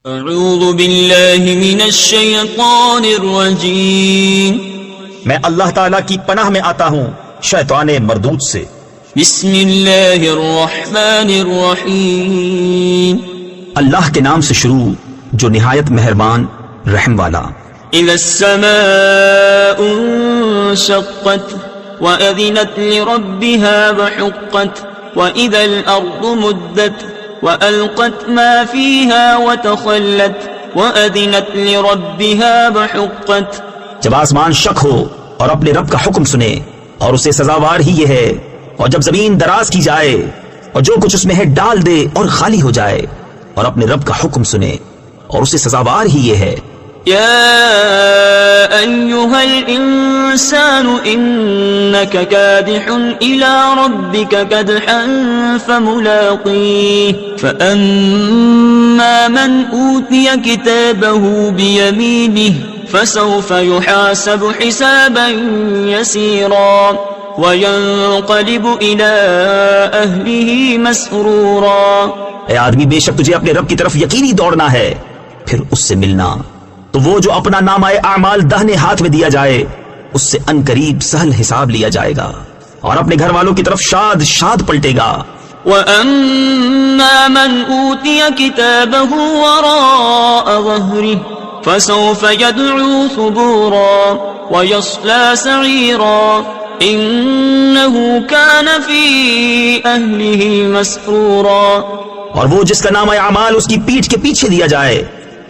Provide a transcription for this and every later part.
اعوذ باللہ من الشیطان الرجیم، میں اللہ تعالیٰ کی پناہ میں آتا ہوں شیطان مردود سے۔ بسم اللہ الرحمن الرحیم، اللہ کے نام سے شروع جو نہایت مہربان رحم والا۔ اذا السماء انشقت وأذنت لربها وحقت وإذا الأرض مدت وألقت ما فيها وتخلت وأذنت لربها وحقت۔ جب آسمان شق ہو اور اپنے رب کا حکم سنے اور اسے سزاوار ہی یہ ہے، اور جب زمین دراز کی جائے اور جو کچھ اس میں ہے ڈال دے اور خالی ہو جائے، اور اپنے رب کا حکم سنے اور اسے سزاوار ہی یہ ہے۔ يا أيها الإنسان إنك كادح إلى ربك كدحا فملاقيه فأما من أوتي كتابه بيمينه فسوف يحاسب حسابا يسيرا وينقلب إلى أهله مسرورا۔ اے آدمی، بے شک تجھے اپنے رب کی طرف یقینی دوڑنا ہے، پھر اس سے ملنا تو وہ جو اپنا نامہ اعمال دہنے ہاتھ میں دیا جائے اس سے انقریب سہل حساب لیا جائے گا، اور اپنے گھر والوں کی طرف شاد شاد پلٹے گا۔ وَأَمَّا مَنْ أُوتِيَ كِتَابَهُ وَرَاءَ ظَهْرِهِ فَسَوْفَ يَدْعُو ثُبُورًا وَيَصْلَى سَعِيرًا إِنَّهُ كَانَ فِي أَهْلِهِ مَسْرُورًا۔ اور وہ جس کا نامہ اعمال اس کی پیٹھ کے پیچھے دیا جائے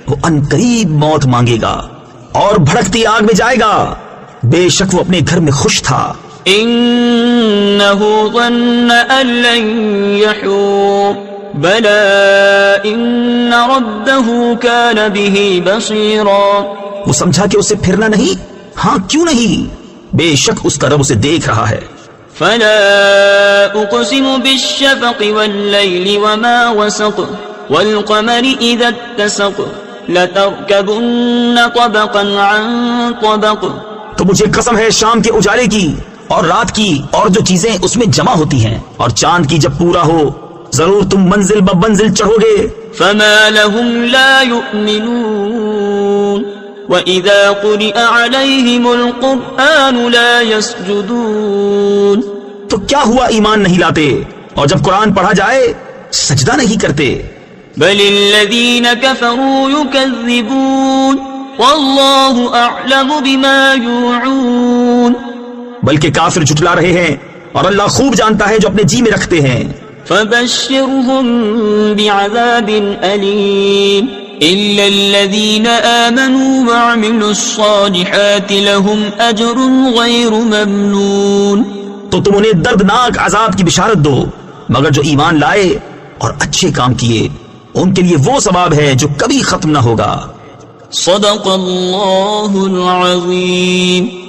وہ انقریب موت مانگے گا اور بھڑکتی آگ میں جائے گا، بے شک وہ اپنے گھر میں خوش تھا۔ انه ظن ان لن يحور بلى ان ربه كان به بصيرا۔ وہ سمجھا کہ اسے پھرنا نہیں، ہاں کیوں نہیں، بے شک اس کا رب اسے دیکھ رہا ہے۔ فلا اقسم بالشفق والليل وما وسق والقمر اذا اتسق لتركبن طبقا عن طبق۔ تو مجھے قسم ہے شام کے اجالے کی اور رات کی اور جو چیزیں اس میں جمع ہوتی ہیں، اور چاند کی جب پورا ہو ضرور تم منزل ب منزل چڑھو گے۔ فما لهم لا يؤمنون وإذا قرئ عليهم القرآن لا يسجدون۔ تو کیا ہوا ایمان نہیں لاتے، اور جب قرآن پڑھا جائے سجدہ نہیں کرتے۔ بل الذين كفروا يكذبون والله أعلم بما يوعون۔ بلکہ کافر جھٹلا رہے ہیں اور اللہ خوب جانتا ہے جو اپنے جی میں رکھتے ہیں۔ فبشرهم بعذاب أليم إلا الذين آمنوا وعملوا الصالحات لهم أجر غير ممنون۔ تو تم انہیں دردناک عذاب کی بشارت دو، مگر جو ایمان لائے اور اچھے کام کیے ان کے لیے وہ ثواب ہے جو کبھی ختم نہ ہوگا۔ صدق اللہ العظیم۔